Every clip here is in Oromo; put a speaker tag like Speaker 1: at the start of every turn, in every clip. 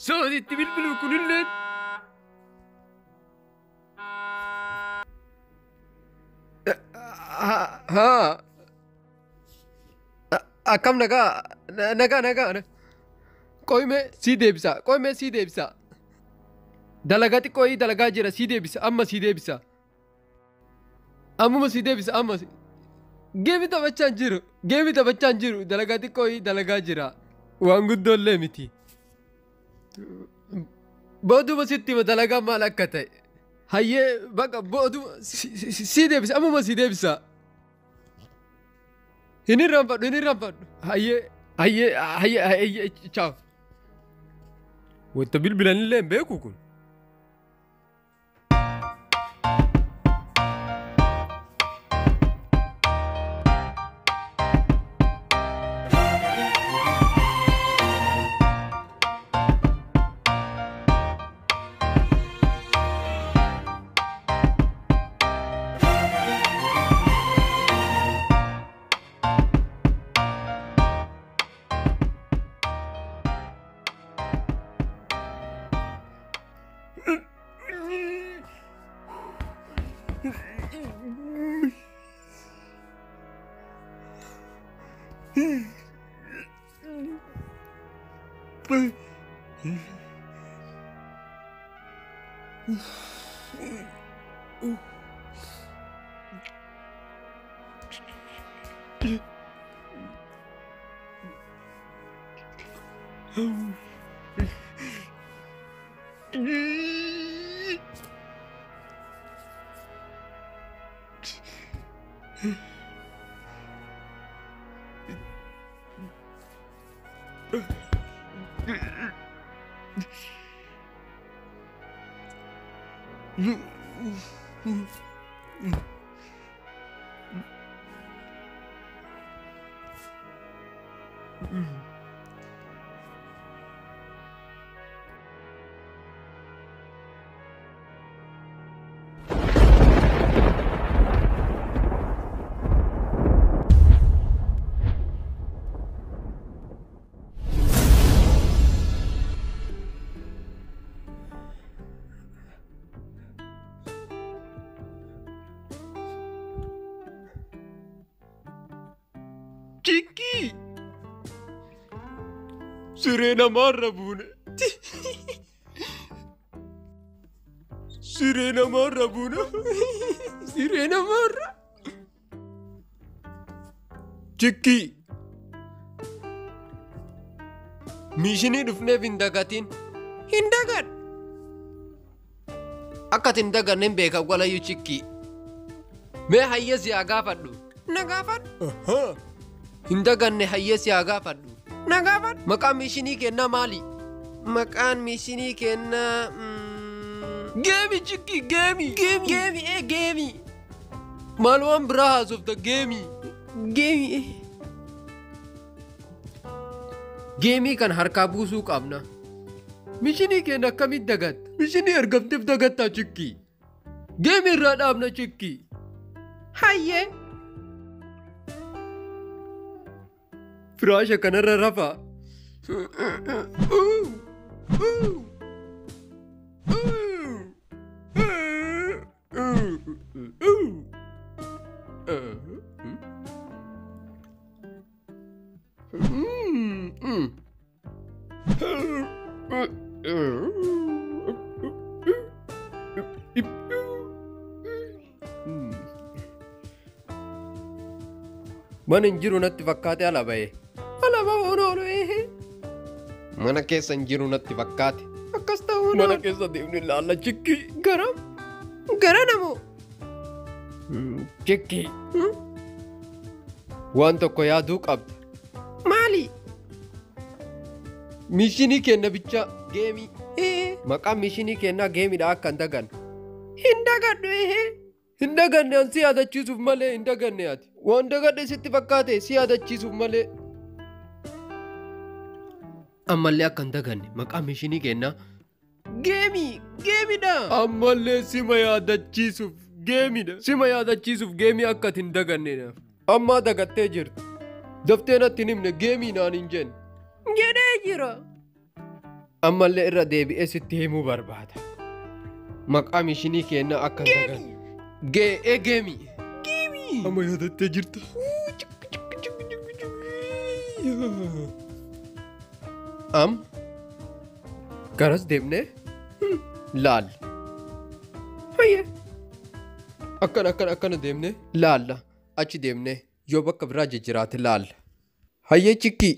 Speaker 1: sooditti bilbiluu kunilleen haa akkam nagaa qoyme sii deebisa dalagaa xiqqoo dalagaa jira sii deebisa ammuma sii deebisa amma geemi taphachaan jiru dalagaa xiqqoo dalagaa jira waan guddoollee miti booduma sitti hima dalagaa maal akka ta'e hayyee baqa booduma sii deebisa ammuma sii deebisa hin irraanfadhu hayyee ciao wanta bilbilanillee hin beeku kun Chicky! Sirena marra bune. Sirena marra bune. Sirena marra. Chicky! Mishini dhufneef hin dagatin. Hin dagan. Akka hin dagannen beeka walayyuu Chicky. Mee hayyesi haa gaafadhu. Na gaafadhu. Hin daganne hayyesi haa gaafadhu. Na gaafadhu. Maqaan mishinii kennaa maali? Maqaan mishinii kennaa geemi Chicky geemi. Geemi. Maal waan biraa haasofta geemi. Geemii kan harkaa buusuu qabna. Mishinii kenna akkamitti dagatta? Mishinii argamteef dagattaa Chicky. Geemi irraa dhaabna Chicky. Hayyee. Firaasha kanarra rafaa. Mana hin jiru natti fakkaate ala ba'e. Mana keessa hin jiru natti fakkaate. Akkas ta'uu mana keessa deemni ilaalla Chicky. Gara namoo. Chicky. Waan tokko yaaduu qabda. Maali? Mishinii kenna bicha geemii. Maqaan mishinii kennaa geemidha akka hin daganne. Hin dagadhu. Hin daganne an si yaadachiisuuf malee hin daganne ati. Waan dagadhe sitti fakkaate si yaadachiisuuf malee. Ammallee akka hin daganne maqaan mishinii kennaa geemidha. Ammallee sima yaadachiisuuf geemidha. Sima yaadachiisuuf geemii akka ati hin daganneedhaaf. Ammaa dagattee jirtu. Daftee natti hin himne geemii naan hin jenne. Jedhee jira. ammallee irra deebi'ee sitti himuu barbaada. Maqaa mishinii keenna akka dagan. Geemi. Amma yaadattee jirta. Garas deemnee laal. Hayyee. Akkana deemnee laalla. Achi deemnee yoo bakka biraa jijjiraate laalla. Hayyee chikkii.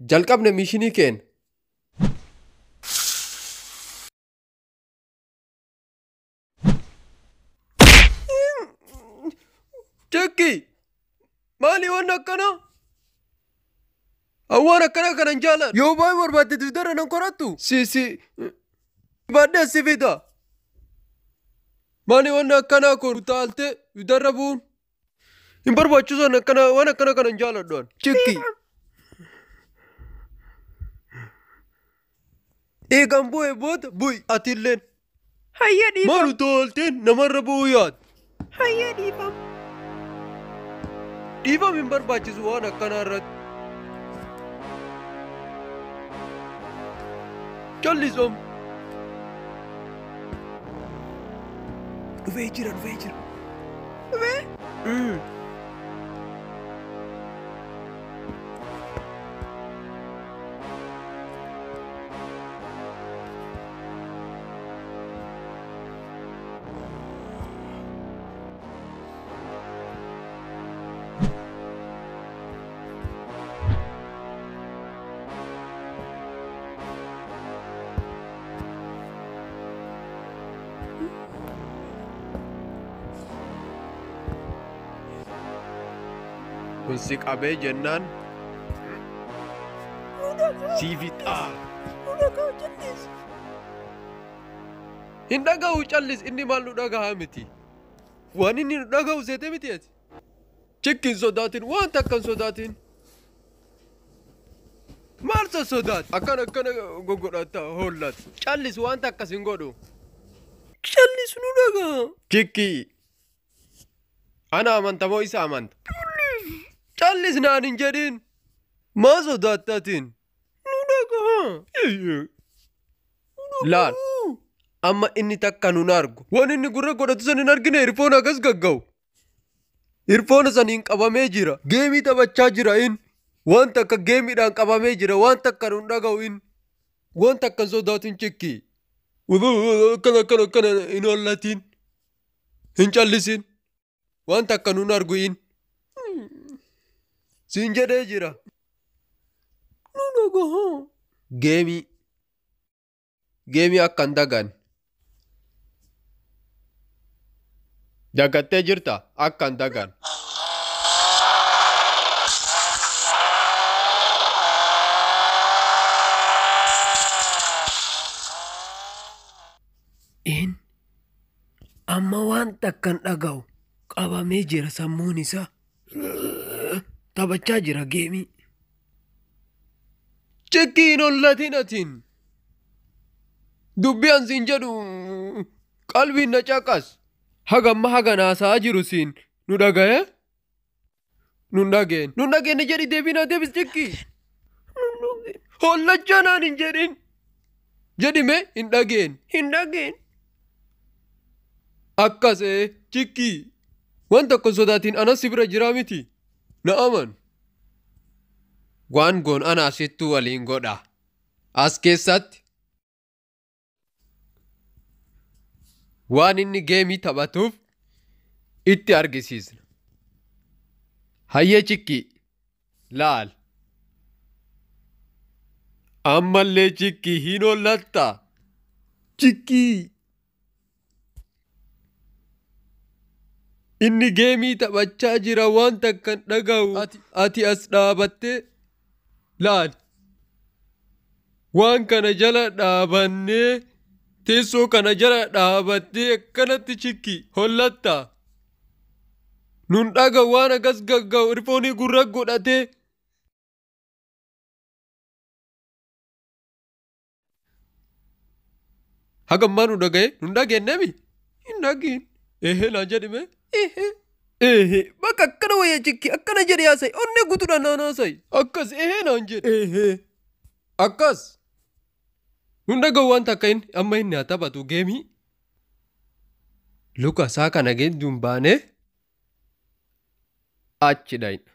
Speaker 1: Jalqabne mishinii keenya. Chikkii. Maali waan akkana? Awwaan akkana kanan jaaladhu. Yoo baay'ee barbaadde Tiwiitara nan qorattu. Si. Baadhee si fida. Maali waan akkana kun utaaltee Tiwiitarra bu'uun? Hin barbaachisu waan akkana kanan jaaladhu. Chikkii. Eegan bu'ee booda bu'i atilleen.
Speaker 2: Hayyee dhiifama.
Speaker 1: Maal utaalteen namarra bu'uu yaad?
Speaker 2: Hayyee dhiifama.
Speaker 1: Dhiifama hin barbaachisu waan akkanaa irratti. Callisom. Dhufee jira.
Speaker 2: Dhufee?
Speaker 1: Kun si qabee jennaan sii fixaa. Hin dhaga'u callis inni maal nu dhagahaa miti. Waan inni nu dhaga'u seete miti ati. Chikki hin sodaatin waan takka hin sodaatin. Maal sodaati? Akkana goggodhata hollata. Callis waan takkas hin godhu.
Speaker 2: Callis nu dhaga'a.
Speaker 1: Chikki. Ana amanta moo isa amanta? Callis naan hin jedhin. Maa sodaattatiin?
Speaker 2: Nu dhaga'a.
Speaker 1: Laal. Amma inni takka nun argu. Waan inni gurra godhatu san hin argine hirfoon akkas gagga'u. Hirfoon saniin qabamee jira. Geemii taphachaa jira in. Waan takka geemiidhaan qabamee jira. Waan takka nun dhaga'u in. Waan takka hin sodaatin chikki. Akkana hin hollatin. Hin callisin. Waan takka nun argu in. Siin jedhee jira.
Speaker 2: Nu dhaga'a.
Speaker 1: Geemii akkan dagan. Dagattee jirta akkan dagan.
Speaker 2: Amma waan takkan dhaga'u qabamee jira sammuun isaa. Taphachaa jira geemii.
Speaker 1: Chikki hin hollatin atiin. Dubbii an siin jedhu qalbiin na caqas. Hagamma hagan haasa'aa jiru siin nu dhaga'e? Nun dhageenye jedhi deebiin deebis chikki. Hollachaa naan hin jedhin. Jedhime hin dhageen. Akkas chikki. Waan tokko sodaatiin anas si bira jiraa miti. Na aman. Waan goon ana asittuu waliin godha. As keessatti. Waan inni geemii taphatuuf itti argisiisna. Hayyee chikki. Laal. Ammallee chikki hin hollatta. Chikki. Inni geemii taphachaa jira waan takkan dhaga'u. Ati as dhaabattee laal. Waan kana jala dhaabannee teessoo kana jala dhaabattee akkanatti chikki hollatta. Nun dhaga'u waan akkas gagga'u irfoonii gurra godhatee. Hagammaa nu dhaga'e nun dhageenyemi? Hin dhageen. Ehee naan jedhime? Bakka akkana wayyaa chikki akkana jedhe haasa'e onnee guutuudhaan naan haasa'e. Akkas ehee naan jedhe. Akkas. Nun dhaga'u waan takka inni amma inni haa taphatu geemii. Luka isaa kana gidduun baanee achi dhayna.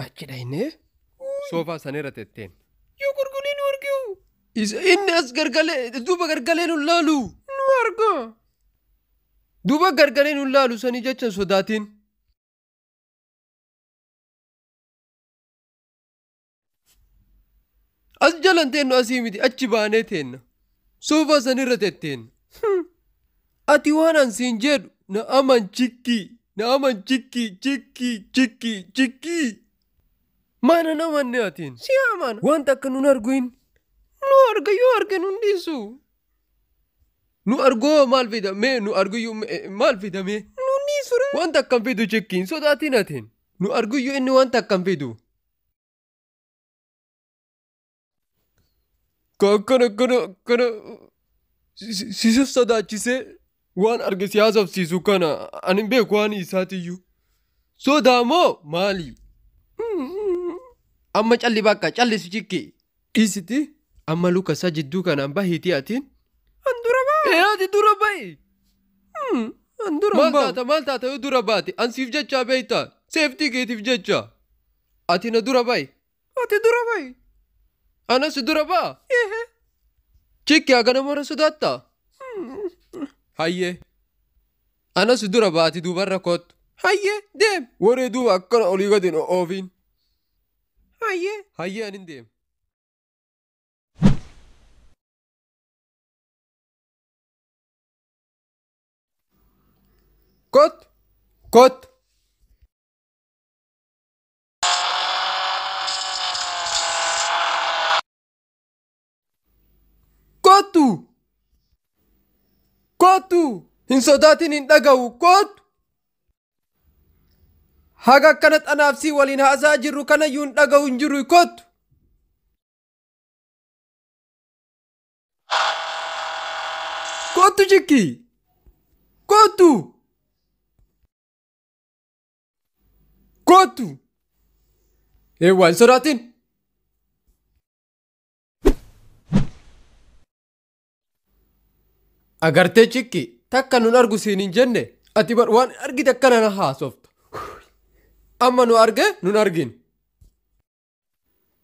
Speaker 1: Achi dhaynee soofaa sanirra tetteen. Yoo gurguranii nu arginu. Inni as gargalee duuba gargalee nu laalu. Nu arga. Duuba gargalee nu laalu sanii jecha sodaatiin. As jalan teennu asii miti achi baanee teenna. Soofaa sanirra tetteen. Ati waan ansiin jedhu na aman chikkii. Na aman chikkii. Maana namanne atiin. Si amana. Wanta akka nun arguin. Nu arga yoo arge nun dhiisu. Nu argoo maal fidamee nu arguyyuu maal fidamee. Nun dhiisure. Wanta akkam fidu chikkiin sodaatiin atiin. Nu arguyyuu inni wanta akkam fidu. Kana si sodaachisee waan arge si haasofsiisu kana ani beeku waan isaatiyyuu. Sodaa moo maali? Amma calli bakka callisi chikki. Dhiisiti amma luka isaa jidduu kanaan bahiitii atiin. An dura ba'a. Ati dura ba'i. An dura ba'a. Maal taata yoo dura baate an siif jecha beektaa seeftii keetiif jecha. Ati na dura ba'i. Ati dura ba'i. Anas dura ba'a. Chikki hagana mara sodaattaa. Hayyee. Anas dura baati duubarra kootu. Hayyee deem. Waree duuba akkana olii gadi na oofiin. Hayyee anin deem. Kot. Kootu. Hin sodaatin hin dhaga'u kootu. Haga akkana xanaafsii waliin haasaa jirru kanayyuu hin dhaga'u hin jiru kootu. Kootu chikki. Kootu. Waan sodaatin. Agartee chikki takka nun argu siin hin jenne ati waan argite akkana na haasofta. Amma nu arge nun argin.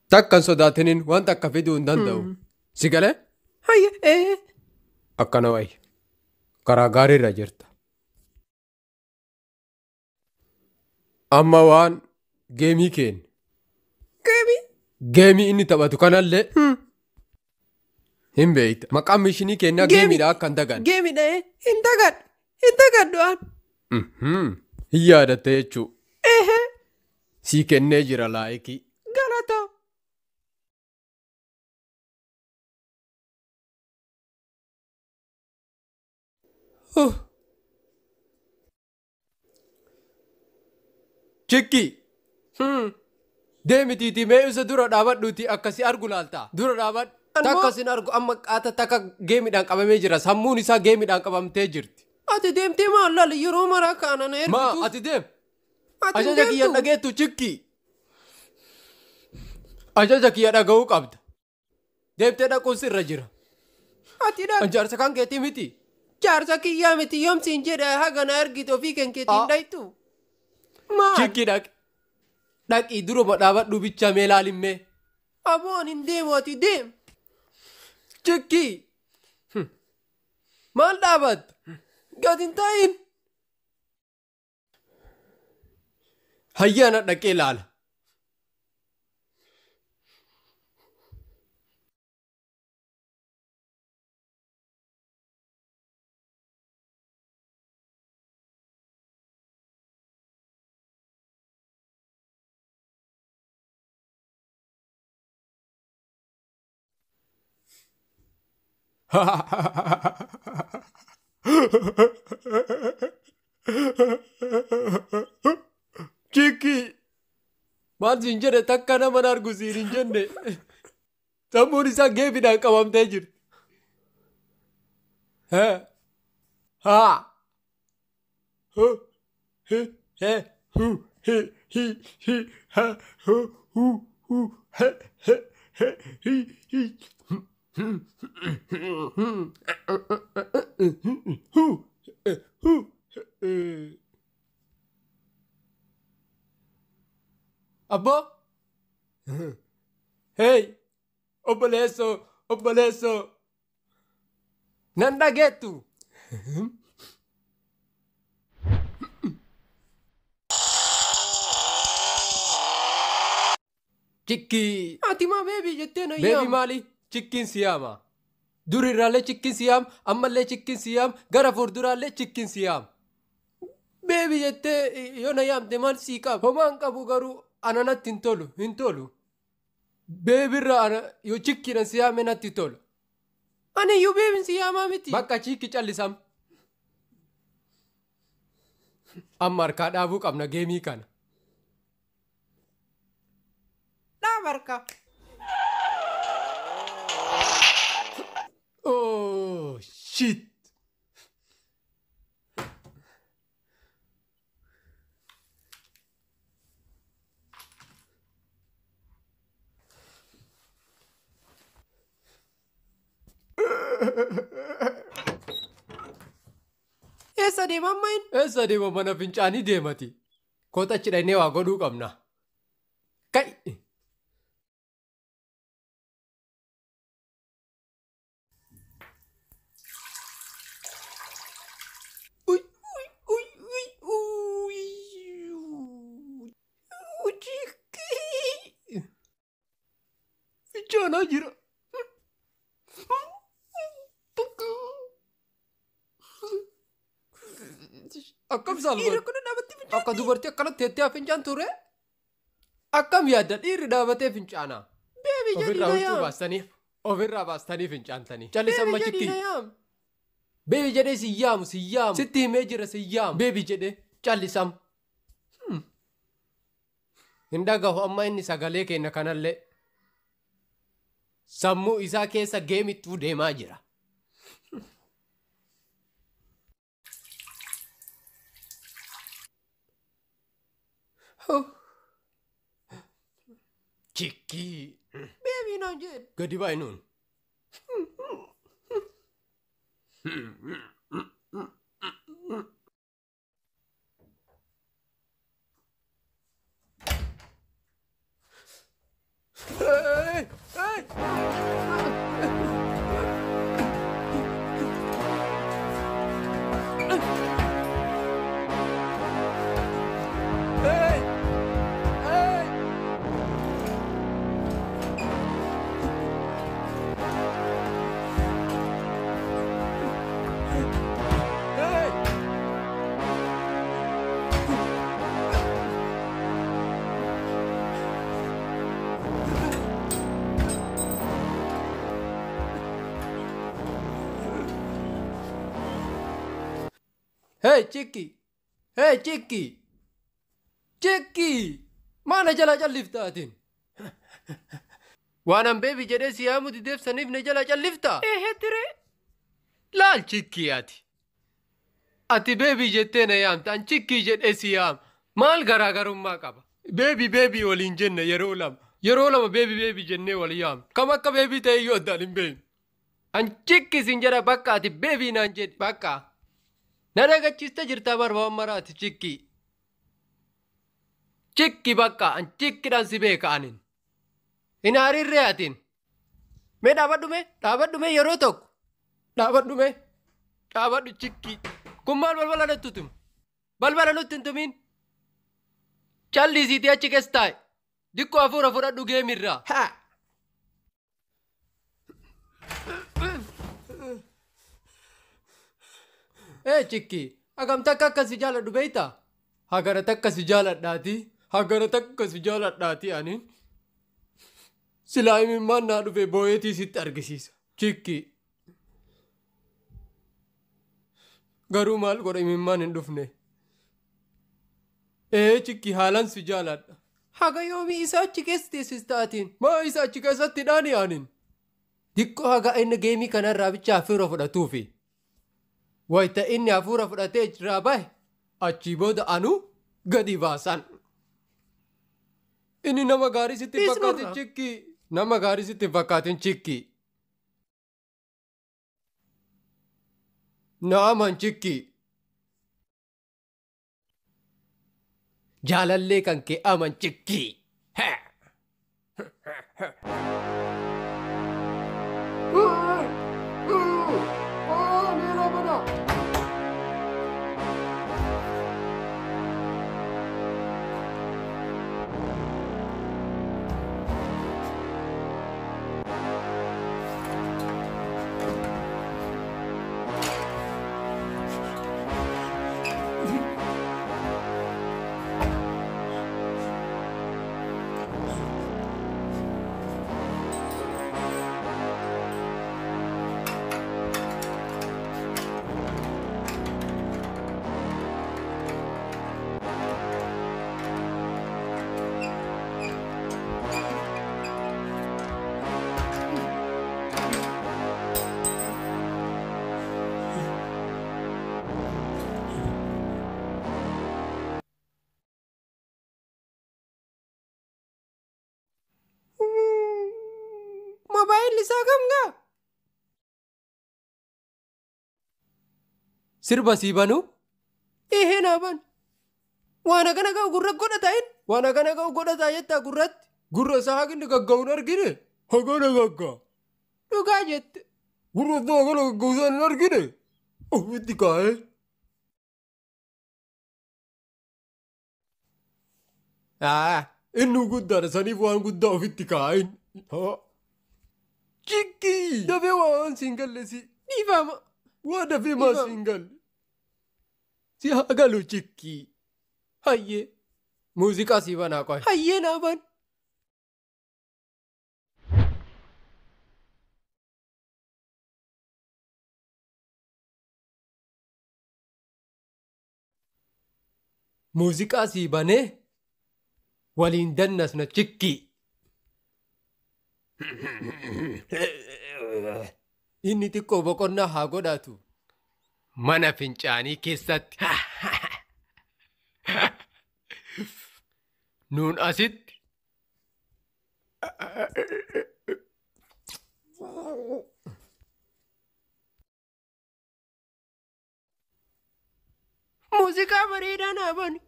Speaker 1: Takkan sodaatiniin wanta akka fiduu hin danda'u. Si galee? Hayyee. Akkana wayi. Karaa gaariirra jirta. Amma waan geemii keenya. Geemii inni taphatu kanallee. Hin beeyta. Maqaan mishinii keenyaa geemiidha akka hin dagan.
Speaker 2: Geemiidha hin dagadhu aan.
Speaker 1: Hin yaadatte jechuu. Sii kennee jira laayikii.
Speaker 2: Galata.
Speaker 1: Chikki. Deemitiitii mee isa dura dhaabadhuuti akkasii argu laaltaa. Dura dhaabadhu. Takka sin argu amma qaata takka geemiidhaan qabamee jira. Sammuun isaa geemiidhaan qabamtee jirti.
Speaker 2: Ati deemtee maal laala yeroo maraa kaana na ergitu.
Speaker 1: Maa ati deem. Ajaja kiyya dhageettu chikki. Ajaja kiyya dhaga'uu qabda. Deemtee dhaquun sirra jira.
Speaker 2: Ati dhaq.
Speaker 1: Jaarsa kan keetii miti.
Speaker 2: Jaarsa kiyyaa miti yoomsiin jedha haga na ergitu ofii kan keetiin dhaytu. Maal?
Speaker 1: Chikki dhaqi. Dhaqii duruma dhaabadhu bicha mee laalimmee.
Speaker 2: Aboon hin deemu ati deem.
Speaker 1: Chikki. Maal dhaabatta? Gad hin taa'in. Hayyaana dhaqee laala. Chikki maal siin jedhe takka nama argu siin hin jenne sammuun isaa geemiidhaan qabamtee jirti.
Speaker 2: Abbo? Hey! Obboleessoo! Obboleessoo! Nan dhageettu! Chikkii! Ati maa beebii jettee na yaama? Beebii maali? Chikkiin si yaama. Durirraallee chikkiin si yaama, ammallee chikkiin si yaama, gara fuulduraallee chikkiin si yaama. Beebii jettee yoo na yaamte maal sii qaba? Homaan qabu garuu ana natti hin tolu, hin tolu. Beebirra ana yoo chikkiidhaan si yaame natti tolu. Ani iyyuu beebiin si yaamaa miti. Bakka chikki callisam. Amma harkaa dhaabuu qabna geemii kana. Dhaaba harkaa. Oh, shit. Eessa deema ammayin? Eessa deema mana fincaanii deemati. Kootachi dhaqnee waa godhuu qabna. Kai! Fincaanaa jira. Akkam salphaadha. Akka dubartii akkanatti teettee fincaan ture. Akkam yaadda dhiirri dhaabatee fincaanaa. Beebii jedhii na yaam. Ofirraa baastanii fincaantanii. Callisan chikki. Beebii jedhee si yaamu si yaamu. Sitti himee jira si yaamu. Beebii jedhee callisam. Hin dhagahu amma inni sagalee kenna kanallee. Sammuu isaa keessa geemittuu deemaa jira. Chikki. Beebii naan jedhe. Gadi baa'inuun. Hey! Hey! Hey, Chikki! Hey, Chikki! Chikki! Maana jala calliftatin? Waanan beebii jedhee si yaamu dideebsaniif na jala calliftaa? Ture. Laal Chikki ati. Ati beebii jettee na yaamta an Chikki jedhee si yaama. Maal garaagarummaa qaba? Beebii waliin jenna yeroo lama. Yeroo lama beebii jennee wal yaamna. Kam akka beebii ta'e iyyuu addaan hin beeknu. An Chikki sin jedha bakka ati beebii naan jedhi bakka. Na dhagachiiste jirtaa barbaan maraati Chikki. Chikki bakka an Chikkiidhaan si beeka anin. Hin hariirree atiin. Mee dhaabadhume yeroo tokko. Dhaabadhu Chikki. Kun maal balbala nutti tumu? Balbala nutti hin tumiin. Calliisiitii achi keessa taa'e. Dikkoo hafuura fudhadhu geemirraa. Chikki, agam takka akka si jaaladhu beeytaa? Hagara takka si jaaladhaati ani. Silaa imimmaan naa dhufe booyetii sitti argisiisa. Chikki. Garuu maal godha imimmaan hin dhufne? Chikki haalaan si jaaladha. Haga yoomii isa achi keessa teessistaatiin? Maa isa achi keessatti dhaani anin? Dikkoo haga inni geemii kanarraa bicha hafuura fudhatuufi. Wayita inni hafuura fudhatee jiraa bahe achii booda anu gadi baasan. Inni nama gaarii sitti fakkaate Chikki. nama gaarii sitti hin fakkaatin chikki. Na aman chikki. Jaalallee kan kee aman chikki.
Speaker 1: Mobaayilli isaa gamgaa.
Speaker 2: Sirba sii banuu?
Speaker 1: Ihee naa ban. Waan akkana ga'u gurra godhataa. Waan akkana ga'u godhataa jettaa gurratti.
Speaker 2: Gurra isaa haqni gagga'uun argine? Hagana gaggaa.
Speaker 1: Dhugaa jette.
Speaker 2: Gurra isaa hagana gagga'u isaan hin argine? Ofitti kaa'ee. Inni guddaadha saniif waan guddaa ofitti kaa'in. Chikki!
Speaker 1: Dafee waan siin galle si dhiifama.
Speaker 2: Waa dafee maa siin galle? Si haa galu chikki.
Speaker 1: Hayyee.
Speaker 2: Muuziqaa sii banaa qoy.
Speaker 1: Hayyee naa ban.
Speaker 2: Muuziqaa sii banee waliin dannasna chikki. Inni xiqqoo boqonnaa haa godhatu. Mana fincaanii keessatti. Nuun asitti.
Speaker 1: Muuziqaa bareedaa naa bani.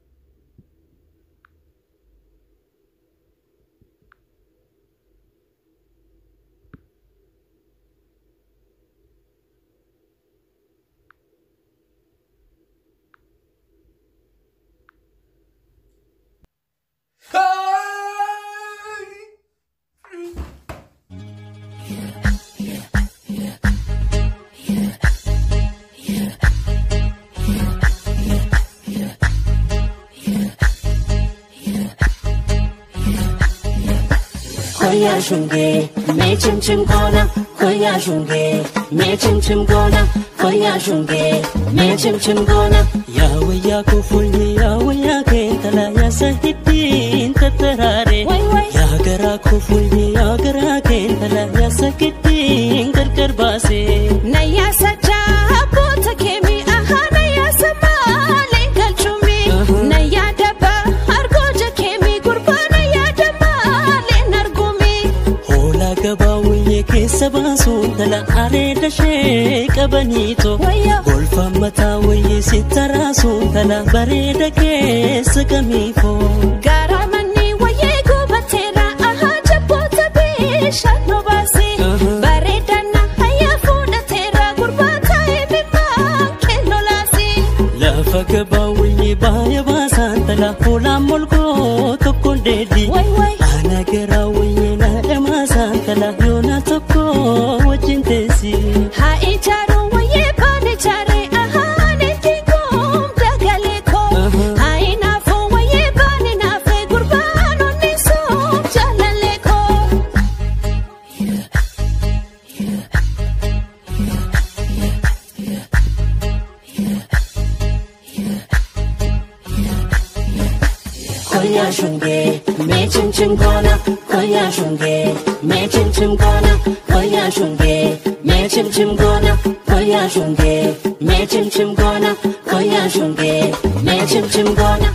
Speaker 3: Koya shunge, me chim chim gona. Koya shunge, me chim chim gona. Koya shunge, me chim chim gona.
Speaker 4: Ya waya ko fulye, ya waya ke tala ya sahitin tatarare. Ya gara ko fulye, ya gara ke tala ya sahitin kar base.
Speaker 3: Naya sacha bota kemi aha naya samale kalchumi. Naya daba argoja kemi gurba naya daba le nargumi.
Speaker 4: Hola gaba waya ke sabasun tala are dashe kabanito. Golfa mata waya sitarasun tala bareda ke sagamifo.
Speaker 3: Garamani waya gubatera aha jabota bisha no basi. Baredana haya fuda tera gurbata ebima kenolasi.
Speaker 4: Lafa gaba waya baya basan tala hola molgo tokko dedi. Ana gara waya na emasan tala yona tokko wajin tesi.
Speaker 3: Ha icharo waya bane chare aha neti kum dagale ko. Ha inafo waya bane nafe gurbano niso jalale ko. Koya shunge, me chim chim gona. Koya shunge, me chim chim gona. Koya shunge, me chim chim gona. Koya shunge, me chim chim gona. Koya shunge, me chim chim gona.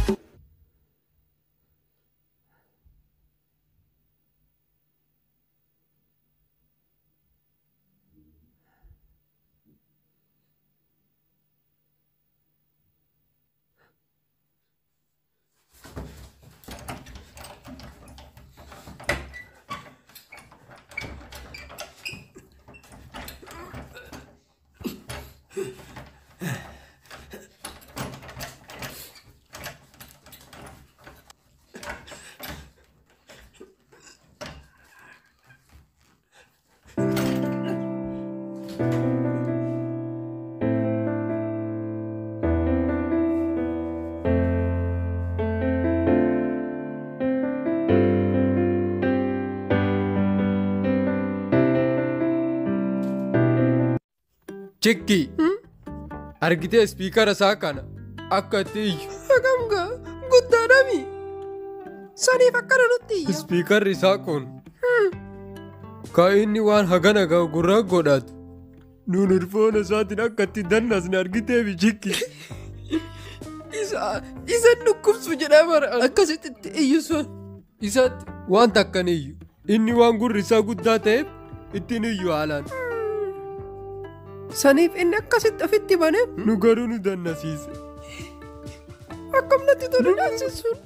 Speaker 2: Chikki. Argitee speaker isaa kana akka iyyu.
Speaker 1: Hagamga guddaadhami. Saniif akkana nutti iyya.
Speaker 2: Speakerri isaa kun ka inni waan hagana ga'u gurraa godhatu. Nuun urfoona isaatiin akka itti dannasne argiteefi chikki.
Speaker 1: Isa dhukkubsu jedhaa bara. Akkasitti itti iyyu sun.
Speaker 2: Isatti waan takkan iyyu. Inni waan gurri isaa guddaa ta'eef ittiin iyyu haalaan.
Speaker 1: Saniif inni akkasitti ofitti bane.
Speaker 2: Nu garuu nu dannasiise.
Speaker 1: Akkam natti tolu daansisuun.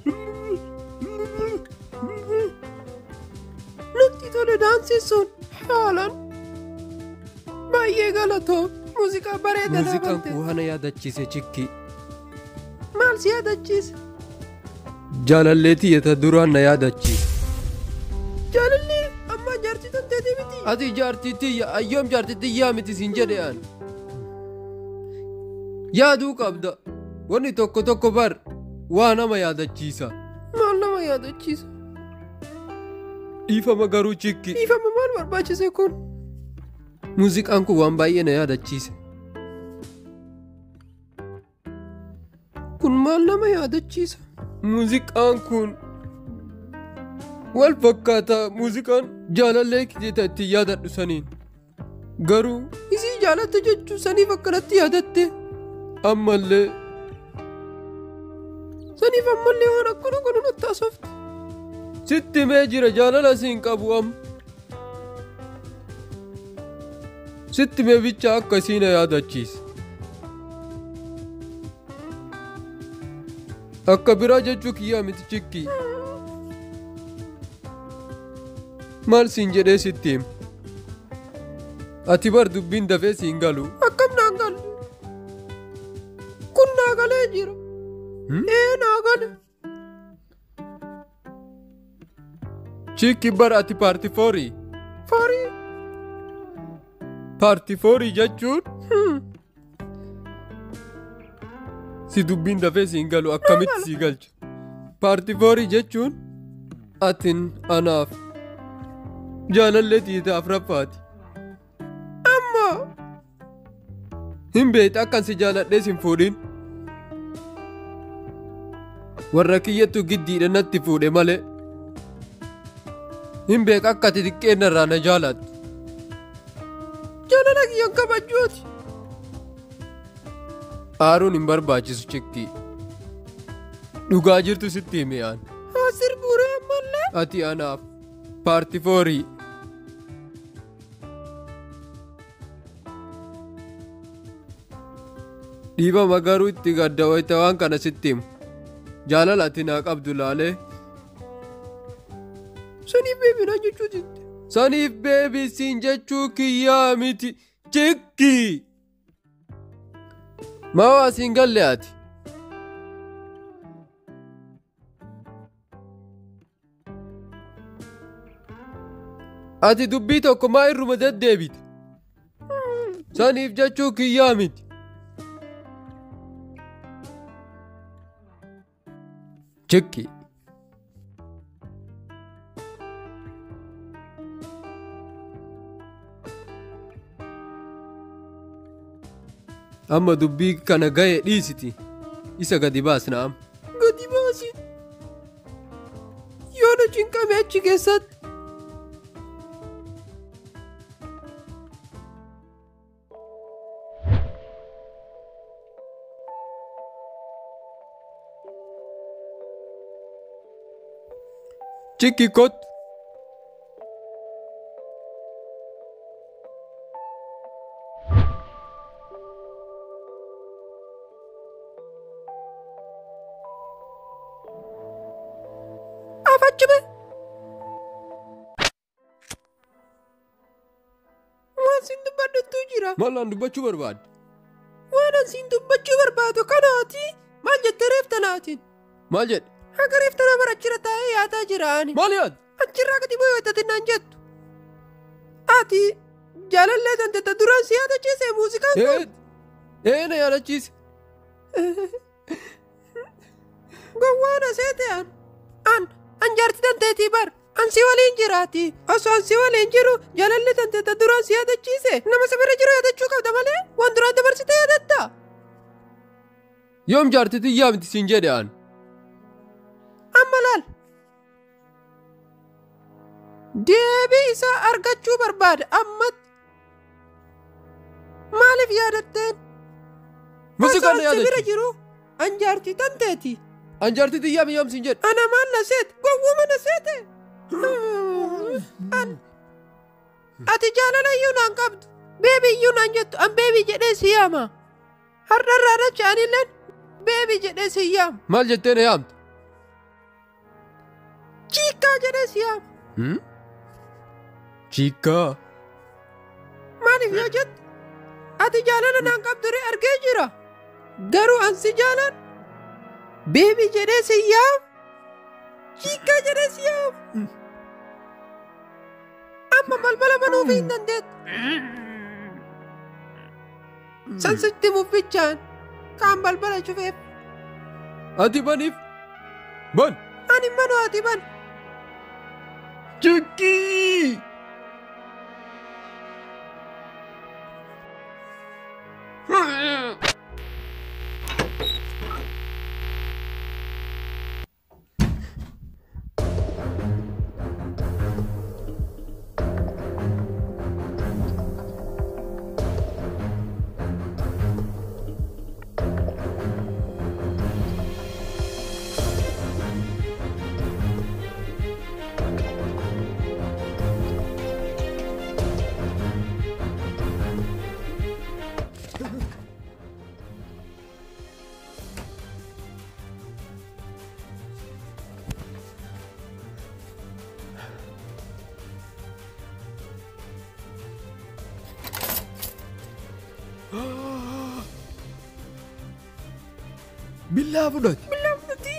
Speaker 1: Natti tolu daansisuun haalaan. Baay'ee galatoo muuziqaa bareedaa
Speaker 2: Muuziqaan kun waan yaadachiise chikki.
Speaker 1: Maal si yaadachiise?
Speaker 2: Jaalallee tiyyata duraan na yaadachiise.
Speaker 1: Jaalallee amma jaartii tanteetii miti.
Speaker 2: Ati jaartii tiyya ayyoom jaartii tiyyaa miti siin jedhe aan. Yaaduu qabda. Wanni tokko tokko bar waa nama yaadachiisa.
Speaker 1: Maal nama yaadachiisa?
Speaker 2: Dhiifama garuu chikki.
Speaker 1: Dhiifama maal barbaachise kun?
Speaker 2: Muuziqaan kun waan baay'ee na yaadachiise.
Speaker 1: Kun maal nama yaadachiisa?
Speaker 2: Muuziqaan kun wal fakkaata muuziqaan jaalallee kijita itti yaadadhu saniin. Garuu
Speaker 1: isii jaalatte jechuu saniif akkanatti yaadatte.
Speaker 2: Ammallee
Speaker 1: saniif ammallee waan akkana kana natti haasofte.
Speaker 2: Sitti mee jira jaalala siin qabu amma. Sitti mee bicha akkasii na yaadachiise. Akka biraa jechuu kiyyaa miti chikki. Maal siin jedhee sitti hima? Ati bar dubbiin dafee siin galu.
Speaker 1: Akkam naan galu? Kun naa galee jira. Naa gale.
Speaker 2: Chikki bar ati paartii foorii.
Speaker 1: Foorii?
Speaker 2: Paartii foorii jechuun si dubbiin dafee siin galu akkamitti sii galcha. Paartii foorii jechuun atin anaaf jaalallee tiite afraffaati.
Speaker 1: Ammoo
Speaker 2: hin beekte akkan si jaaladhee sin fuudhin. Warra kiyyattu giddiidha natti fuudhe malee. Hin beek akka ati xiqqeenna irraa na jaalattu.
Speaker 1: Jaalala kiyyan kabajuuti.
Speaker 2: Aaruun hin barbaachisu chikki. Dhugaa jirtu sitti hime aan.
Speaker 1: Haa sirbuuree ammallee.
Speaker 2: Ati anaaf paartii foorii. Dhiifama garuu itti gadda wayita waan kana sitti himu. Jaalala ati naa qabdu laalee.
Speaker 1: Saniif beebina jechuu jette.
Speaker 2: Saniif beebii siin jechuu kiyyaa miti chikki. Maa waa siin galle ati. Ati dubbii tokko maa irruma deddeebite. Saniif jechuu kiyyaa miti. Chikki. Amma dubbii kana ga'e dhiisiti. Isa gadi baasna amma.
Speaker 1: Gadi baasi. Yoo na cinqame achi keessatti.
Speaker 2: Chikki kottu.
Speaker 1: Afachime. Waan sin dubbadhutu jira.
Speaker 2: Maalaan dubbachuu barbaadde?
Speaker 1: waan ansiin dubbachuu barbaadu kanaati. Maal jettee reefta naatiin? Maal jedhe? Akka reefta nama achirra taa'ee yaadaa jiraani. Maal yaad? Achirraa gadi bu'ee wayitatiin naan jettu. Ati jaalallee tante duraan si yaadachiise muuziqaan kun? Na yaadachiise. Gowwaan aseete an jaarti tanteetii bar. An si waliin jiraati. Osoo an si waliin jiru jaalallee tante duraan si yaadachiise. Nama sabirra jiru yaadachuu qabda malee waan duraan dabarsitee yaadatta. Yoom jaartitii yaamti siin jedhe an? Amma laal. Deebii isaa argachuu barbaada ammatti. Maaliif yaadatteen? Muuziqaan na yaadachi. Osoo an si bira jiru an jaartii tanteeti. An jaartitii yaami yoom siin jedhe? Ana maal na seete? Gowwuma na seete? Ati jaalala iyyuu naan qabdu. Beebii iyyuu naan jettu an beebii jedhee si yaama. Har'arraa dacha'anilleen beebii jedhee si yaama. Maal jettee na yaamtu? Chiikkaa jedhee si yaama. Chiikkaa? Maaliif yoo jettu? Ati jaalala naan qabduree argee jira. Garuu an si jaalan beebii jedhee si yaama. Chiikkaa jedhee si yaama. Amma balbala banuuf hin dandeettu. San sitti muffichaan kaan balbala cufeef. Ati baniif? Ban! Ani manu ati ban. Chikkii! Billaa fudhati. Billaa fudhati.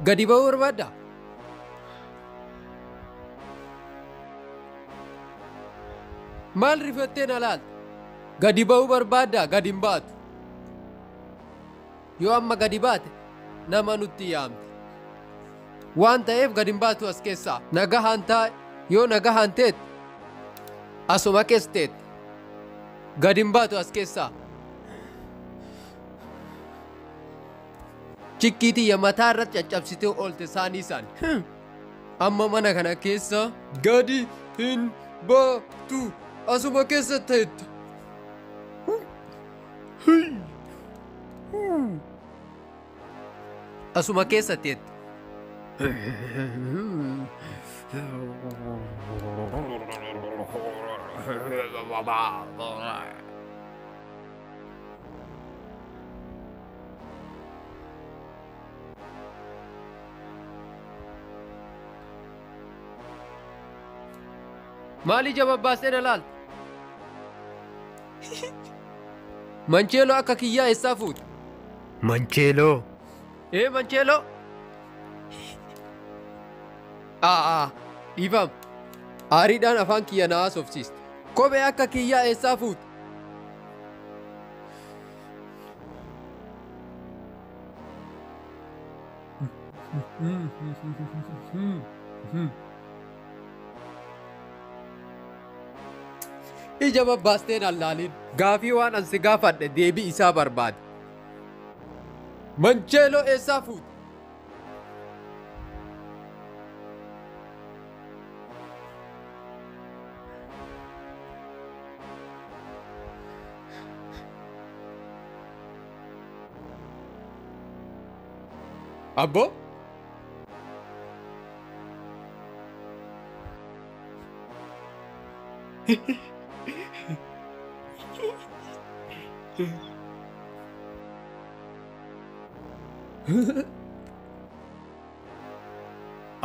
Speaker 1: Gadi ba'uu barbaadda? Maal rifattee na laalta? Gadi ba'uu barbaadda? Gadi hin baatu. Yoo amma gadi baate nama nutti yaamte. Waan ta'eef gadi hin baatu as keessaa. Nagahaan taa'e yoo nagahaan teette asuma keessa teette. Gadi hin baatu as keessaa. Chikkiitii mataa irratti caccabsitee oolte isaanii isaan. Amma mana kana keessa gadi hin baatu asuma keessa teette. Asuma keessa teette. Maali jaba baasee na laalta? Mancheeloo akka kiyyaa eessaa fuute?
Speaker 2: Mancheeloo.
Speaker 1: Mancheeloo? Dhiifama. Aariidhaan afaan kiyya na haasofsiiste. Kophee akka kiyyaa eessaa fuute? Ija babbaasteen allaalin gaafii waan ansi gaafadhe deebii isaa barbaade. Mancheeloo eessaa fuute? Abbo?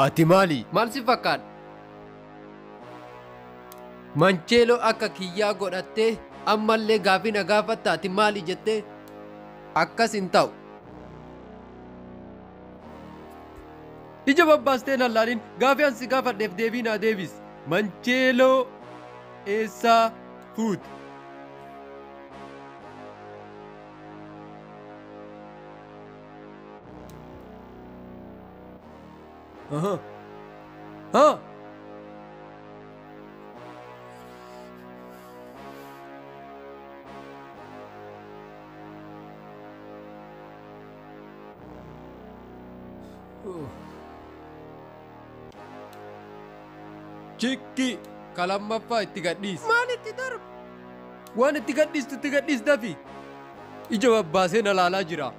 Speaker 1: Ati maali? Maal si fakkaata? Mancheeloo akka kiyyaa godhattee ammallee gaafii na gaafatta ati maali jettee? Akkas hin ta'u. Ija babbaastee lallaalin gaafii ansi gaafadheef deebii naa deebis. Mancheeloo eessaa fuute? Chikki kalammaffaa itti gadhiis. Maal itti darbu? Waan itti gadhiistu itti gadhiis dafi. Ija babbaasee na laalaa jira.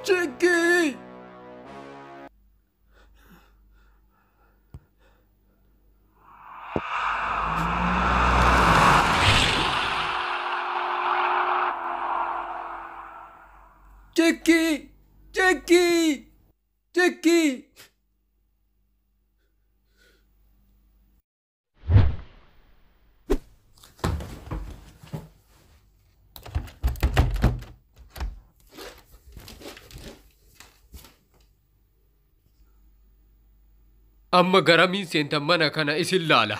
Speaker 1: Chikki! Chikki! Chikki! Chikki! Amma garamiin seentan mana kana isin laala.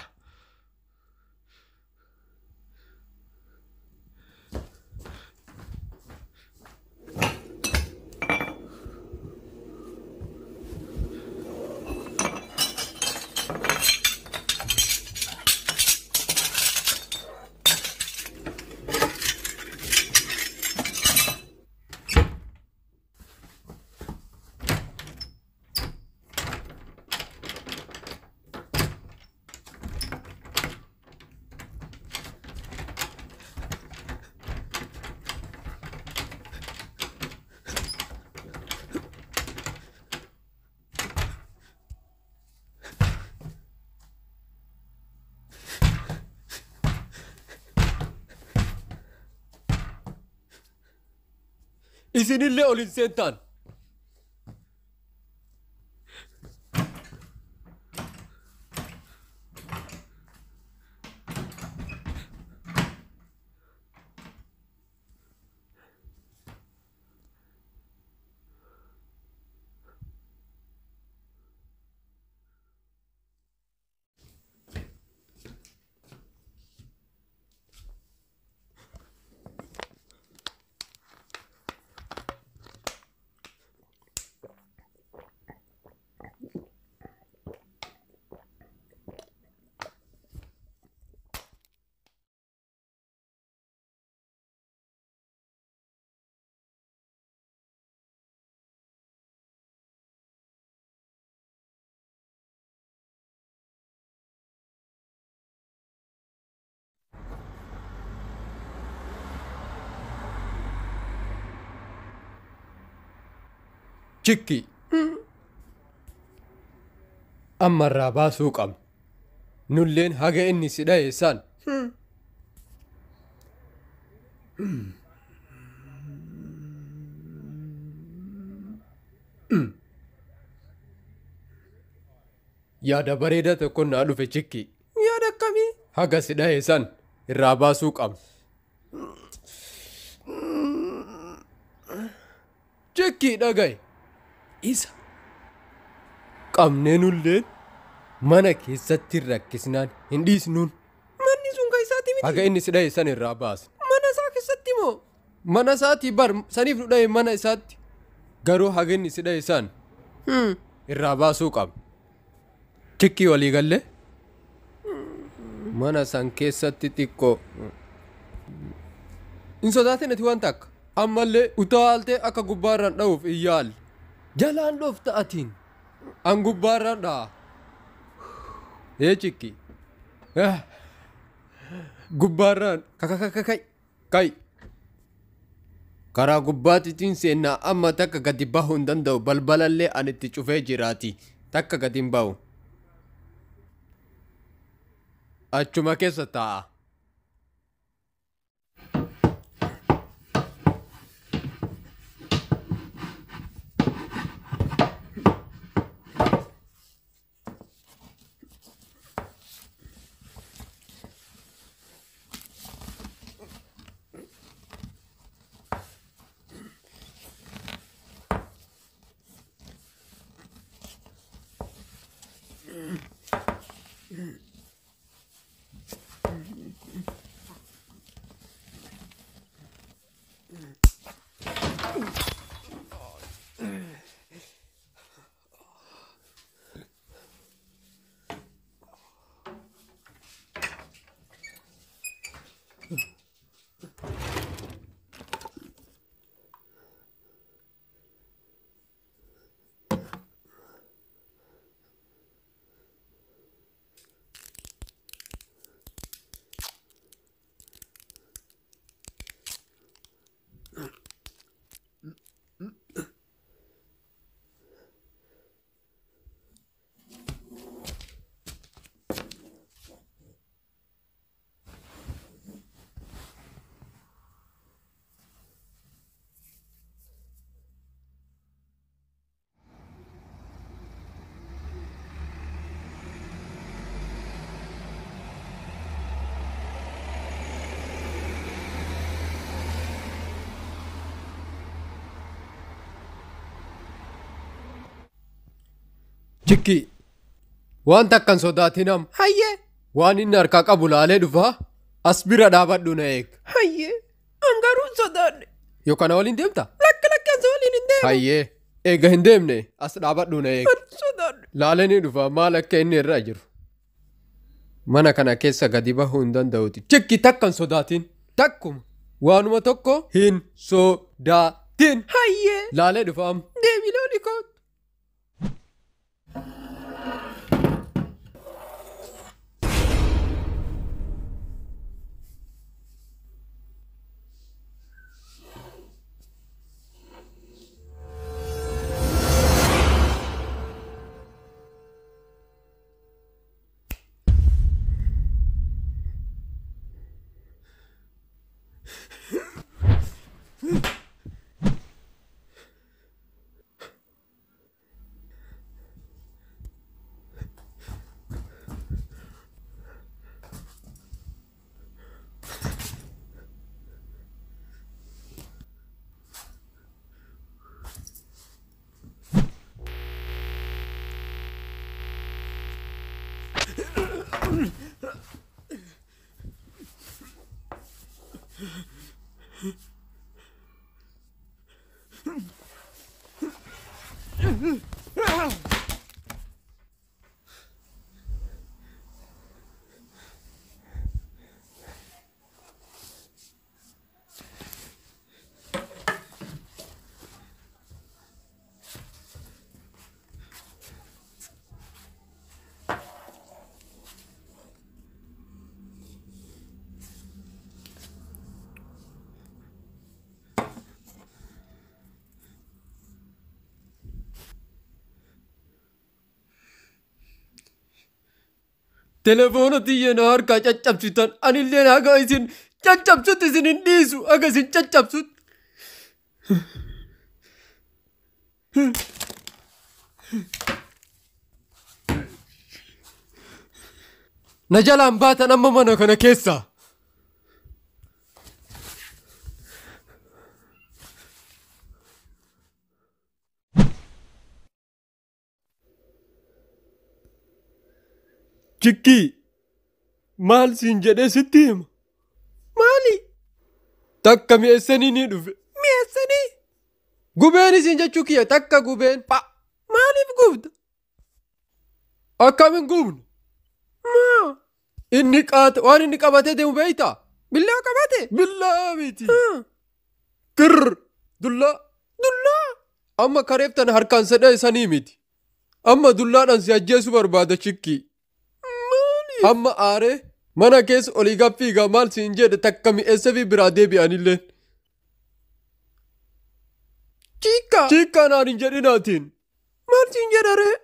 Speaker 1: isinillee ol hin seentaan. Chikki amma irraa baasuu qabna. Nulleen haga inni si dhaheessan. Yaada bareedaa tokko naa dhufe Chikki.
Speaker 2: Yaada akkamii?
Speaker 1: Haga si dhaheessan irraa baasuu qabna. Chikki dhagaye. Isa qabnee nulleen mana keessatti rakkisnaan hin dhiisnuun.
Speaker 2: Manni sun kan isaati miti.
Speaker 1: Haga inni si dhaheessan irraa baasna.
Speaker 2: Mana isaa keessatti moo?
Speaker 1: Mana isaati bar saniif nu dhahe mana isaatti. Garuu haga inni si dhaheessan irraa baasuu qabna. Chikki walii gallee mana san keessatti xiqqoo hin sodaatin ati waan takka ammallee utaaltee akka gubbaarraan dha'uuf hin yaalle. Jalaan dhoofta atiin an gubbaarraan dha'a. Chikki gubbaarraan kai karaa gubbaatitiin seennaa amma takka gadi bahuu hin danda'u balbalallee an itti cufee jiraati takka gadi hin bahu. Achuma keessa taa'a. Chikki waan takkan sodaatinam.
Speaker 2: Hayyee.
Speaker 1: Waan inni harkaa qabu laalee dhufaa as bira dhaabadhu na eeg.
Speaker 2: Hayyee. An garuu hin sodaanne.
Speaker 1: Yoo kana waliin deemta?
Speaker 2: Lakki an waliin hin deemu.
Speaker 1: Hayyee. Eega hin deemne as dhaabadhu na eeg.
Speaker 2: An sodaanne.
Speaker 1: Laalee ni dhufa maal akka inni irraa jiru. Mana kana keessa gadi bahuu hin danda'uti. Chikki takkan sodaatin. Takkuma waanuma tokko hin sodaatin.
Speaker 2: Hayyee.
Speaker 1: Laalee dhufaam.
Speaker 2: Deebii looni kooti.
Speaker 1: Telefoona xiyya na harkaa caccabsitan anillee haga isin caccabsutti isin hin dhiisu haga isin caccabsutti. Na jalaan baatan amma mana kana keessaa. Chikkii maal siin jedhee sitti hima? Maali? Takka mi'eessanii ni dhufe. Mi'eessanii? Gubeen isin jechuu kiyya takka gubeen. Maaliif gubda? Akkamiin gubne? Maa? Inni qaata waan inni qabatee deemu beeytaa? Billaa qabate? Billaa miti. Kirr dullaa. Dullaa? Amma kareeftan harkaan sedha isanii miti. Amma dullaadhaan si ajjeesu barbaada chikkii. Amma aaree mana keessa olii gaffiigaa maal siin jedhe takka mi'eessa fi biraa deebi'anillee. Chiikkaa naan hin jedhinaatiin. Maal siin jedharee?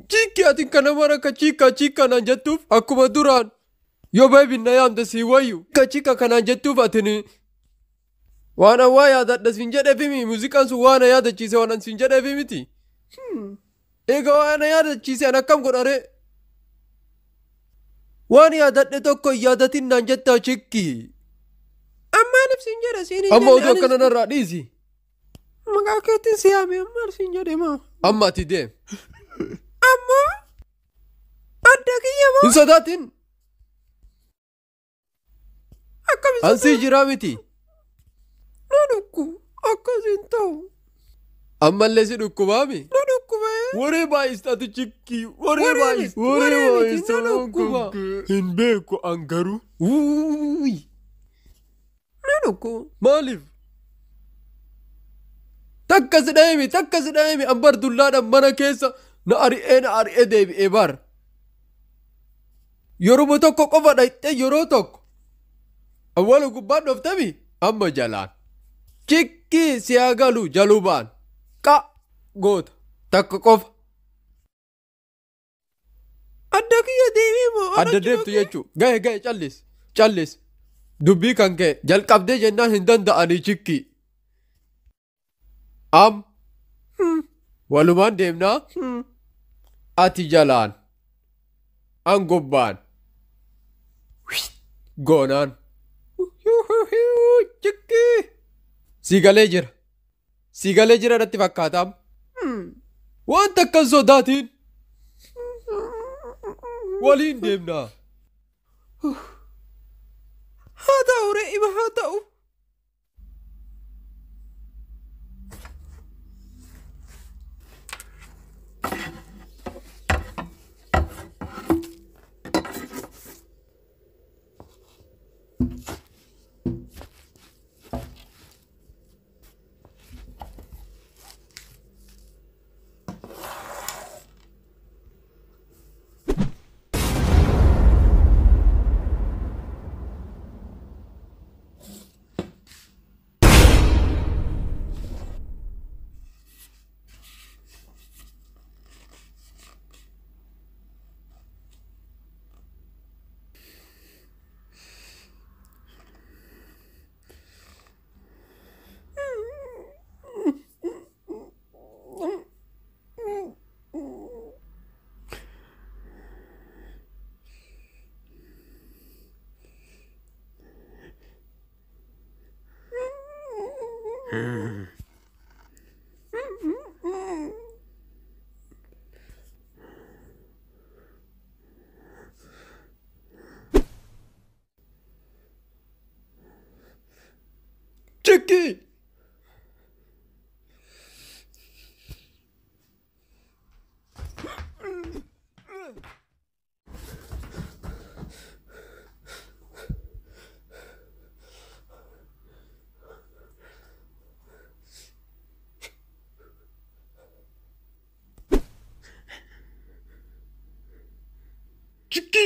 Speaker 1: Chiikki atiin kana mara ka chiikkaa naan jettuuf akkuma duraan yoo beebinna yaamte sii wayyu ka chiikkaa kanaan jettuuf atiin waan awwaa yaadadha siin jedheefimi muuziqaan sun waan yaadachiise waan siin jedheefi miti. Egaa waan yaadachiise an akkam godharee? Waan yaadadhe tokko hin yaadatin naan jettaa chikkii. Ammaaniif siin jedhe siin hin
Speaker 2: Amma oduu akkana narraa dhiisi.
Speaker 1: Maqaa keettiin si yaame ammaal siin jedhe maa?
Speaker 2: Amma ati deem.
Speaker 1: Ammoo? Adda kiyya moo?
Speaker 2: Hin sodaatin.
Speaker 1: Akkamiin
Speaker 2: Ansii jiraa miti.
Speaker 1: na dhukku akkasiin ta'u.
Speaker 2: Ammallee si dhukkubaami.
Speaker 1: Na dhukkubee.
Speaker 2: Waree baay'istaatu chikkii. Waree
Speaker 1: miti,
Speaker 2: baay'istaatu hin beeku an garuu.
Speaker 1: Na dhukku.
Speaker 2: Maaliif? Takka si dhahemi an bar dullaadhaan mana keessa na ari'ee deebi'ee bar. Yeroo tokko qofa dhayxee yeroo tokko. Awwaala gubbaan dhoftami amma jalaan. Chikkii si haa galu jalubaan. Goota takka qofa.
Speaker 1: Adda kiyya deemee moo?
Speaker 2: Adda deemtu jechuu gahe callis. Dubbii kan ka'e jalqabdee jennaan hin danda'anii chikkii. Walumaan deemnaa ati jalaan an gubbaan goonaan.
Speaker 1: Chikkii.
Speaker 2: Siigalee jira irratti fakkaatam. Waan takka hin sodaatiin. Waliin deemnaa.
Speaker 1: Haa ta'u re'ima haa ta'u. Chiki.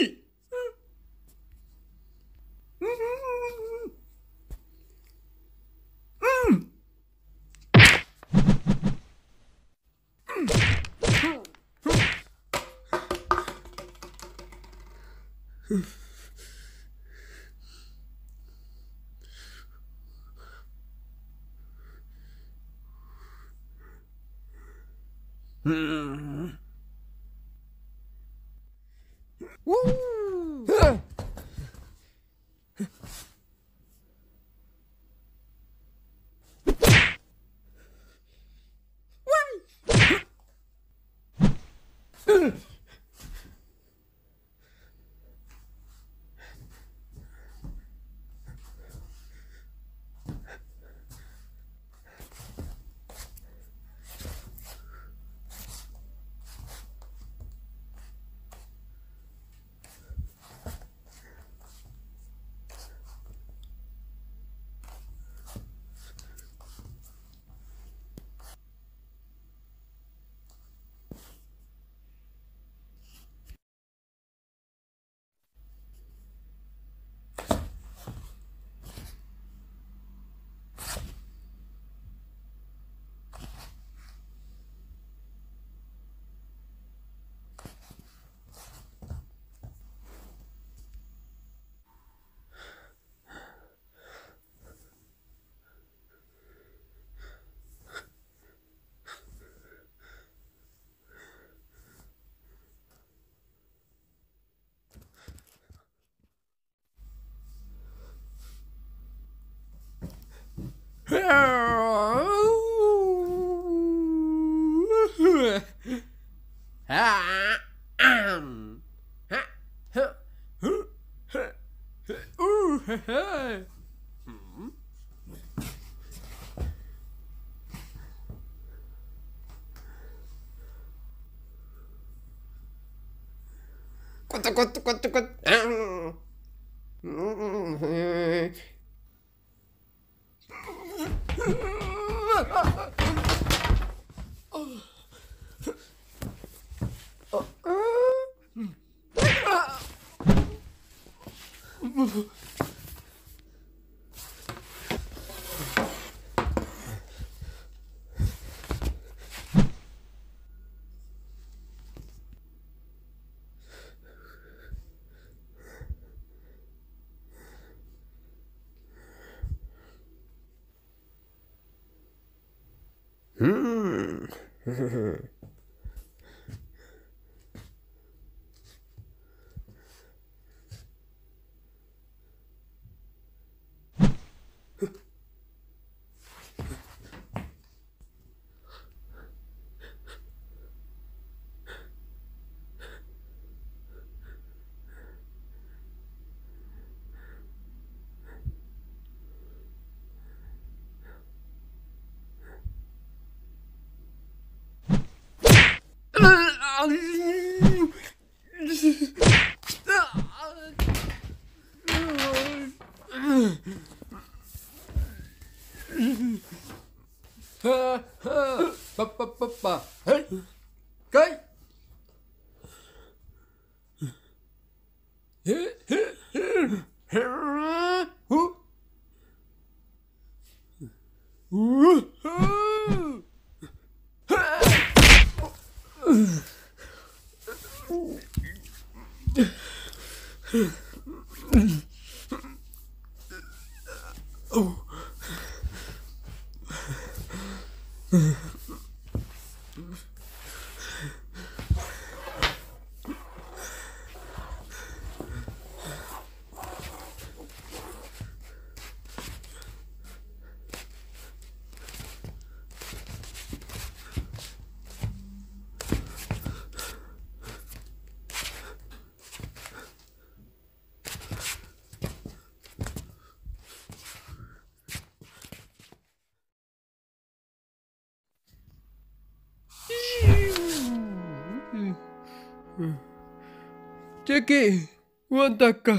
Speaker 2: Ceki, wanta akka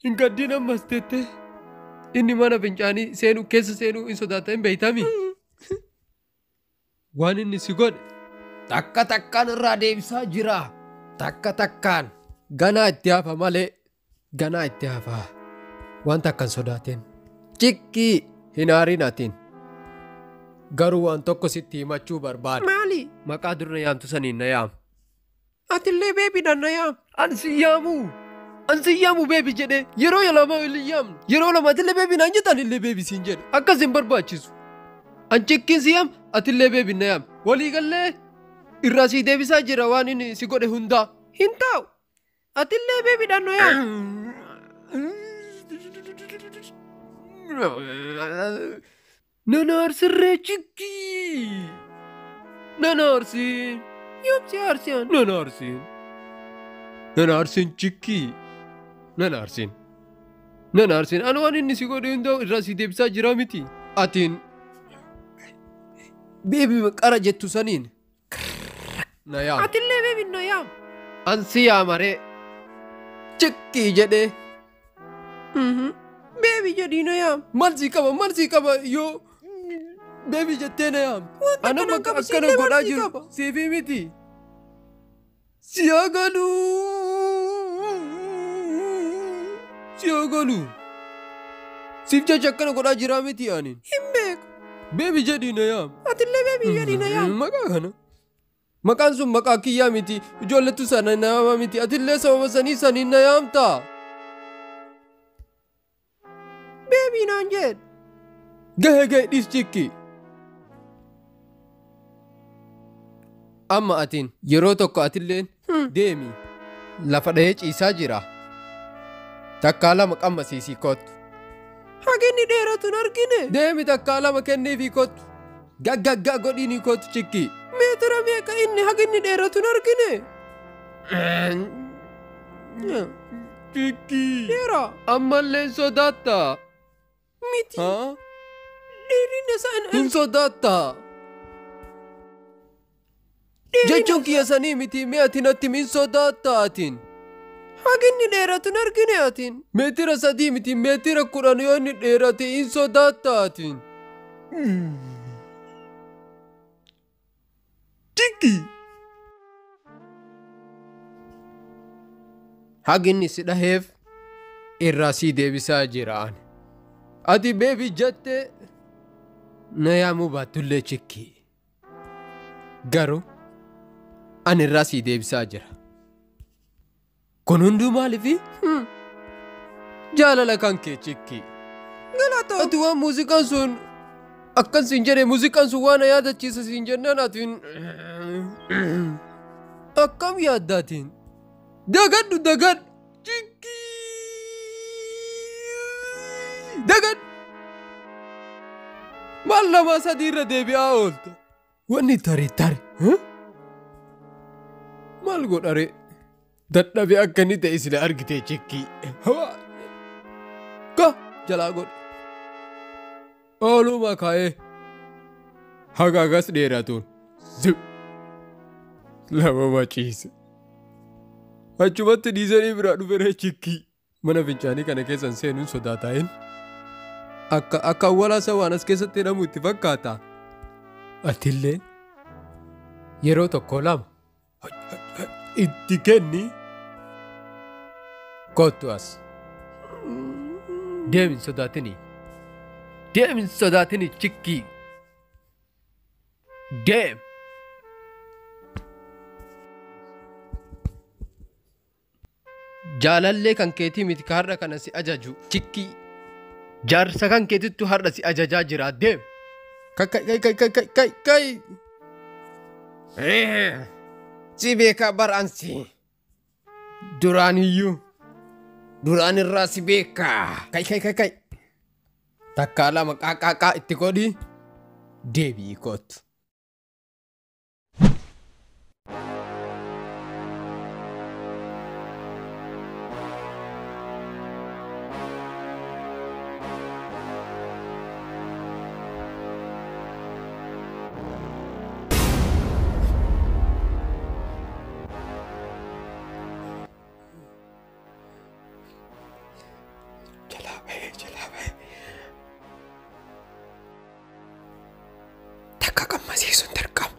Speaker 2: hin gaddina ammas tette inni mana fincaanii seenuu keessa seenuu hin sodaata hin beeytami. Waan inni si godhe
Speaker 1: takka takkaan irraa deebisaa jira. Takka takkaan. Ganaa itti hafa malee. Ganaa itti hafa. Wanta akkan sodaateen. Cikkii hin aariin atiin. Garuu waan tokko sitti himachuu barbaada. Maali? Maqaa durna yaamtu saniin na yaam. Atillee beebiidhaan na yaam. Ansi yaamu beebi jedhee yeroo lama illee yaamnu. Yeroo lama atillee beebiidhaan jettan illee beebi siin jedhe. Akkas hin barbaachisu. An cikkiin si yaam atillee beebi na yaam. Waliigallee irraa sii deebisaa jira waan inni si godhe hundaa. Hin taa'u. Atillee beebiidhaan na yaam. Nanarsirree cikkii. Nanarsiin. Yoomsi aarsiyan. Nanarsiin. Nanarsiin cikkii. Nanarsiin. Nanarsiin. Ani waan inni si godhe hunda'u irraa si deebisaa jira miti. Atiin beebi qara jettu saniin. Na yaam. Atillee beebi na yaam. Ansi yaamaree. Cikkii jedhee. Beebi jedhii na yaam. Malsii qaba yoo. Beebi jettee na yaam. Ana akkana godhaa jiru. Siifii miti. Si ogalu. Siif jecha akkana godhaa jiraa miti aaniin. Hin beeku. Beebi jedhii na yaam. Atillee beebi jedhii na yaam. Maqaa kana. Maqaan sun maqaa kiyyaa miti. Ijoollettu sana na yaama miti. Atillee sababa sanii na yaamta. Beebi naan jedhe. Gahee dhiis cikki. Amma atiin yeroo tokko atilleen deemi lafa dhahee ciisaa jira. Takkaa lama qammasiisii kottu. Haginni dheeratuun argine. Deemi takkaa lama kenneefii kottu. Gaggaggaa godhiinii kottu cikki. Meetira meeqa inni haginni dheeratuun argine. Cikki. Dheeraa. Ammallee sodaatta. Miti. Dheerinni isaa hin sodaatta. Jechuun kiyya sanii miti mee atiin atti min sodaatta atiin. Haginni dheeratuun argine atiin. Meetira 3 miti meetira 10 yoo inni dheerate hin sodaatta atiin. Cikki. Haginni si dhaheef irraa sii deebisaa jiraan. Ati beebi jette na yaamuu baattullee cikki. Garuu ani irraa sii deebisaa jira. Kun hunduu maaliifi? Jaalala kan kee cikki. Galatoo. Ati waan muuziqaan sun akkan siin jedhe muuziqaan sun waan yaadachiisa siin jennaan atiin akkam yaaddaatiin. Dagadhu cikki. Dagadhu. Maal lamaa sadii irra deebi'aa oolta. Wanni tare. Maal godhare? Dadhabee akka inni ta'e sila argitee cikkii. Ka jalaa godhe. Ooluma kaa'ee. Hagaagas dheeratuun. Lama maciise. Achumatti dhiisanii biraa dhufere cikkii. Mana fincaanii kana keessan seenuun sodaataa'een. Akka awwaalaasa waan as keessatti hidhamu itti fakkaata. Atillee yeroo tokko lama itti kenni kottu as. Deemin sodaatini cikkii. Deem. Jaalallee kan keetii miti ka har'a kana si ajaju cikkii. Jaarsa kan keetittu har'a si ajajaa jira deem. Kai. Si beekaa bar'aansi. Duraan irraa si beekaa. Kai. Takkaa lama qaaqaaqaa itti godhi. Deebii kottu. Takka qammasiisuun dirqama.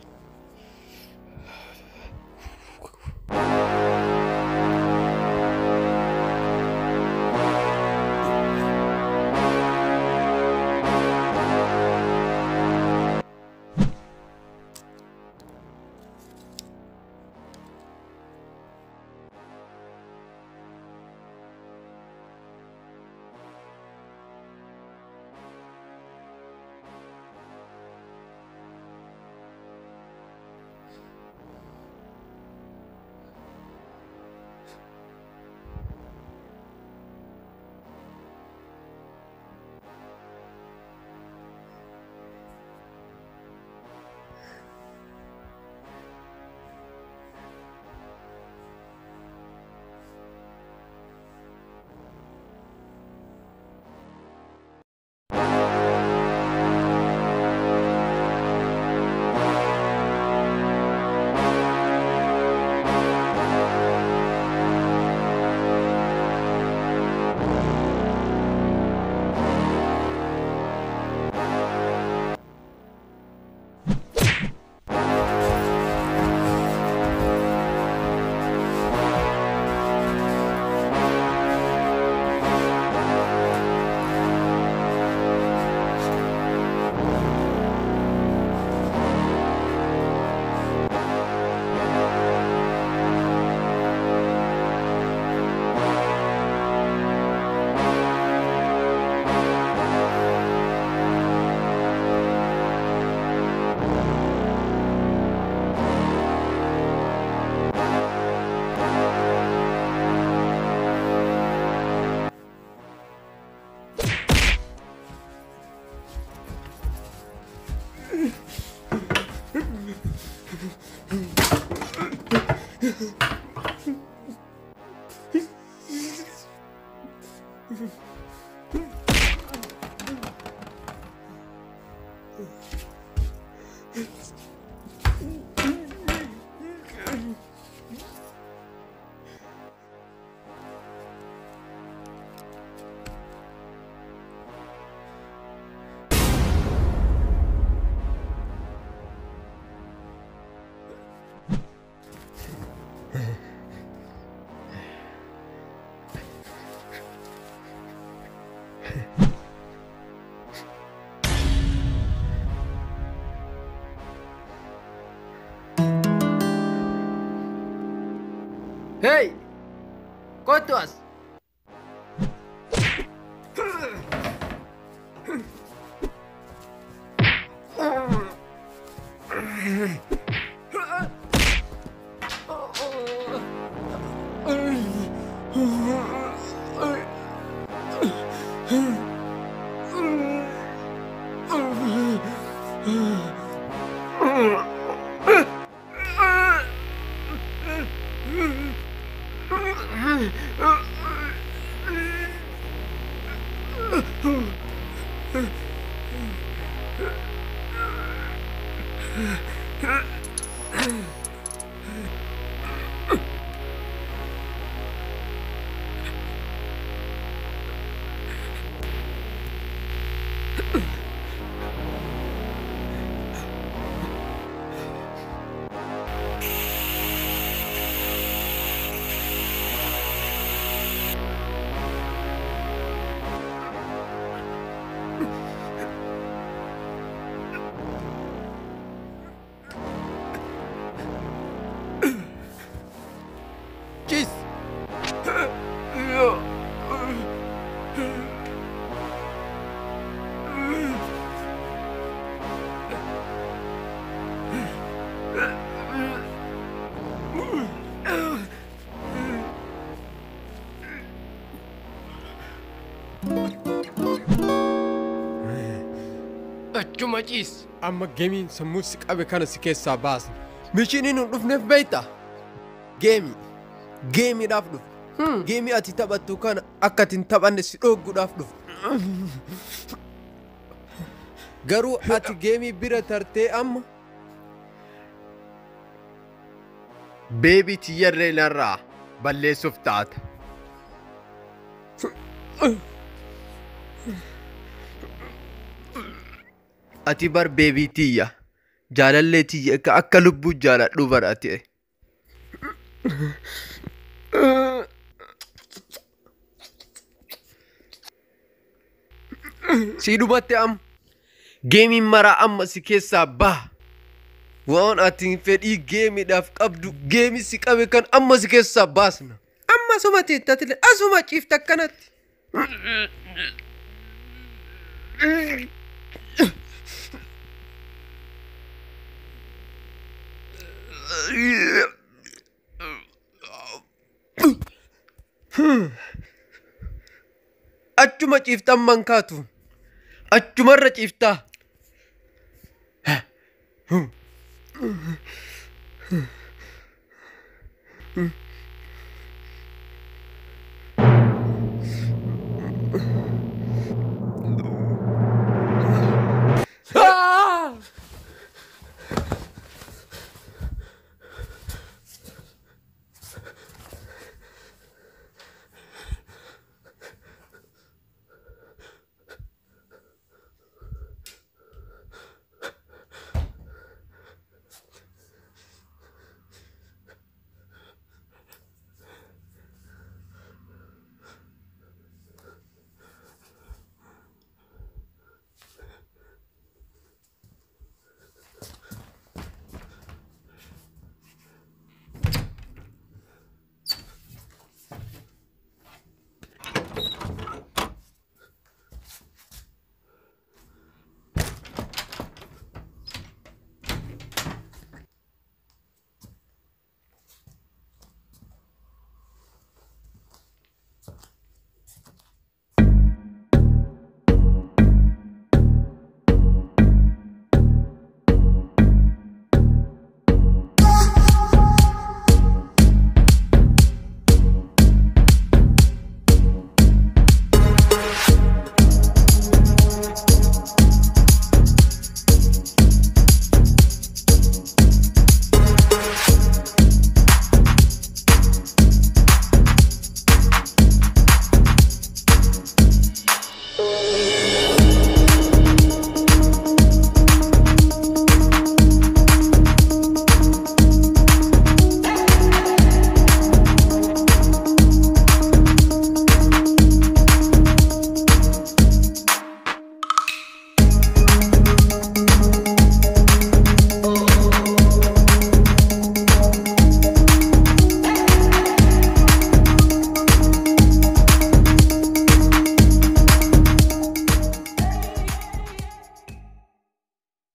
Speaker 2: Hey! Kottu as!
Speaker 1: Cheese!
Speaker 2: Achuma ciis.
Speaker 1: Amma geemiin sammuu si qabe kana si keessaa baasna. Mishiiniin hin dhufneef beektaa? Geemiidhaaf dhufe. Geemii ati taphattu kana akka ati hin taphanne si dhoogguudhaaf dhufe. Garuu ati geemii bira tartee amma
Speaker 2: Beebii tiyyarree narraa balleessuuf taata. Ati bar beebii tiyya jaalallee tiyya akka lubbuu jaaladhu barate.
Speaker 1: si dhumatti amma geemiin maraa amma si keessaa baha. Waan ati fedhii geemiidhaaf qabdu geemii si qabe kan amma si keessaa baasna. Amma asuma teettati asuma ciifta akkanatti. Achuma ciifta amman kaatu. Achumarra ciiftaa.